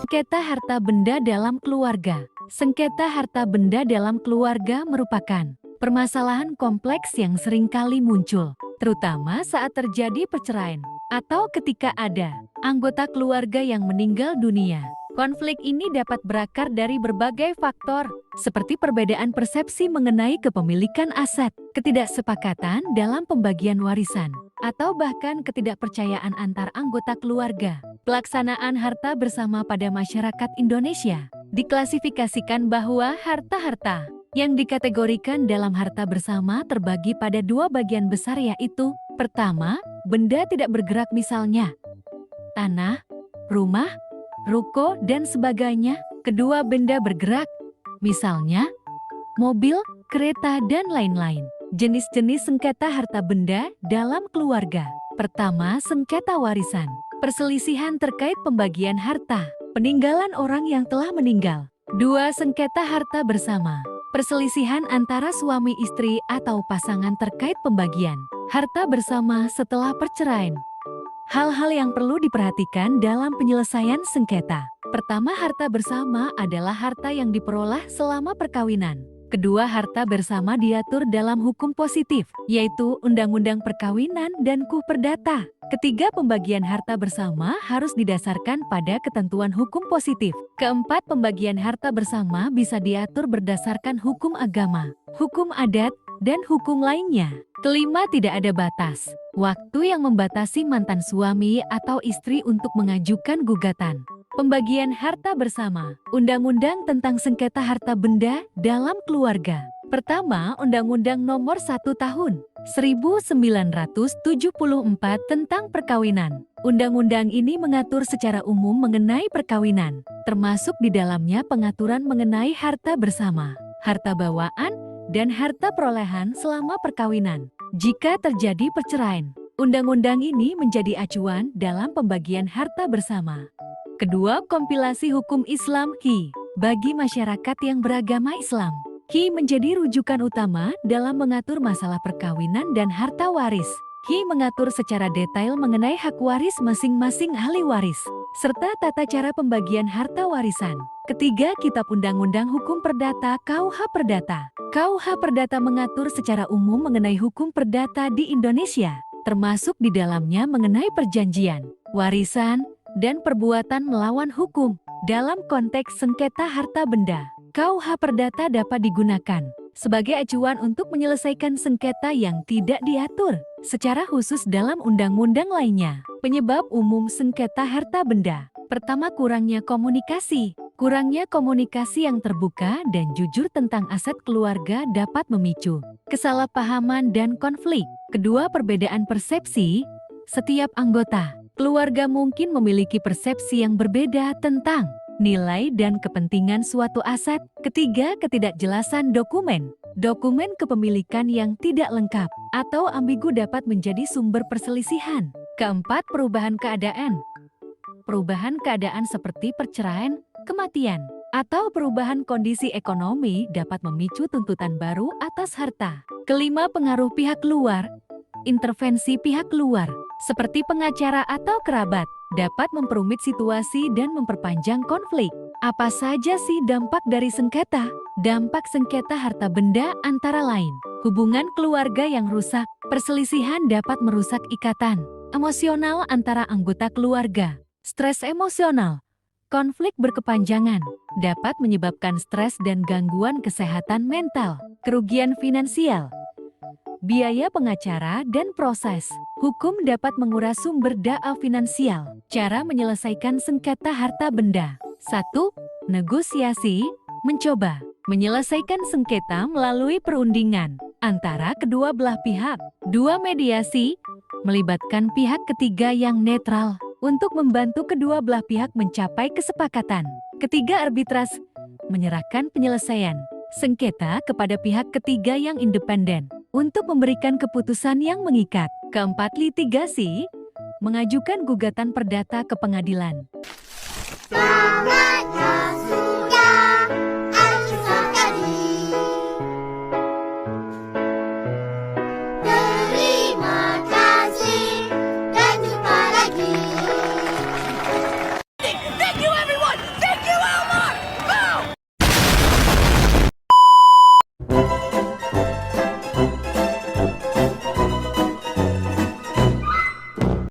Sengketa harta benda dalam keluarga. Sengketa harta benda dalam keluarga merupakan permasalahan kompleks yang seringkali muncul, terutama saat terjadi perceraian atau ketika ada anggota keluarga yang meninggal dunia. Konflik ini dapat berakar dari berbagai faktor, seperti perbedaan persepsi mengenai kepemilikan aset, ketidaksepakatan dalam pembagian warisan, atau bahkan ketidakpercayaan antar anggota keluarga. Pelaksanaan harta bersama pada masyarakat Indonesia diklasifikasikan bahwa harta-harta yang dikategorikan dalam harta bersama terbagi pada dua bagian besar, yaitu pertama, benda tidak bergerak, misalnya tanah, rumah, ruko, dan sebagainya. Kedua, benda bergerak, misalnya mobil, kereta, dan lain-lain. Jenis-jenis sengketa harta benda dalam keluarga. Pertama, sengketa warisan. Perselisihan terkait pembagian harta, peninggalan orang yang telah meninggal. Dua, sengketa harta bersama. Perselisihan antara suami istri atau pasangan terkait pembagian harta bersama setelah perceraian. Hal-hal yang perlu diperhatikan dalam penyelesaian sengketa. Pertama, harta bersama adalah harta yang diperoleh selama perkawinan. Kedua, harta bersama diatur dalam hukum positif, yaitu Undang-Undang Perkawinan dan KUH Perdata. Ketiga, pembagian harta bersama harus didasarkan pada ketentuan hukum positif. Keempat, pembagian harta bersama bisa diatur berdasarkan hukum agama, hukum adat, dan hukum lainnya. Kelima, tidak ada batas waktu yang membatasi mantan suami atau istri untuk mengajukan gugatan pembagian harta bersama. Undang-Undang tentang sengketa harta benda dalam keluarga. Pertama, Undang-Undang Nomor 1 Tahun 1974 tentang perkawinan. Undang-undang ini mengatur secara umum mengenai perkawinan, termasuk di dalamnya pengaturan mengenai harta bersama, harta bawaan, dan harta perolehan selama perkawinan. Jika terjadi perceraian, undang-undang ini menjadi acuan dalam pembagian harta bersama. Kedua, kompilasi hukum Islam (HI) bagi masyarakat yang beragama Islam. HI menjadi rujukan utama dalam mengatur masalah perkawinan dan harta waris. HI mengatur secara detail mengenai hak waris masing-masing ahli waris, serta tata cara pembagian harta warisan. Ketiga, Kitab Undang-Undang Hukum Perdata (KUH Perdata). KUH Perdata mengatur secara umum mengenai hukum perdata di Indonesia, termasuk di dalamnya mengenai perjanjian, warisan, dan perbuatan melawan hukum. Dalam konteks sengketa harta benda, KUH Perdata dapat digunakan sebagai acuan untuk menyelesaikan sengketa yang tidak diatur secara khusus dalam undang-undang lainnya. Penyebab umum sengketa harta benda. Pertama, kurangnya komunikasi. Kurangnya komunikasi yang terbuka dan jujur tentang aset keluarga dapat memicu kesalahpahaman dan konflik. Kedua, perbedaan persepsi. Setiap anggota keluarga mungkin memiliki persepsi yang berbeda tentang nilai dan kepentingan suatu aset. Ketiga, ketidakjelasan dokumen. Dokumen kepemilikan yang tidak lengkap atau ambigu dapat menjadi sumber perselisihan. Keempat, perubahan keadaan. Perubahan keadaan seperti perceraian, kematian, atau perubahan kondisi ekonomi dapat memicu tuntutan baru atas harta. Kelima, pengaruh pihak luar. Intervensi pihak luar, seperti pengacara atau kerabat, dapat memperumit situasi dan memperpanjang konflik. Apa saja sih dampak dari sengketa? Dampak sengketa harta benda antara lain hubungan keluarga yang rusak. Perselisihan dapat merusak ikatan emosional antara anggota keluarga. Stres emosional. Konflik berkepanjangan dapat menyebabkan stres dan gangguan kesehatan mental. Kerugian finansial. Biaya pengacara dan proses hukum dapat menguras sumber daya finansial. Cara menyelesaikan sengketa harta benda. 1. Negosiasi. Mencoba menyelesaikan sengketa melalui perundingan antara kedua belah pihak. 2. Mediasi. Melibatkan pihak ketiga yang netral untuk membantu kedua belah pihak mencapai kesepakatan. Ketiga, arbitras. Menyerahkan penyelesaian sengketa kepada pihak ketiga yang independen untuk memberikan keputusan yang mengikat. Keempat, litigasi. Mengajukan gugatan perdata ke pengadilan. Selamat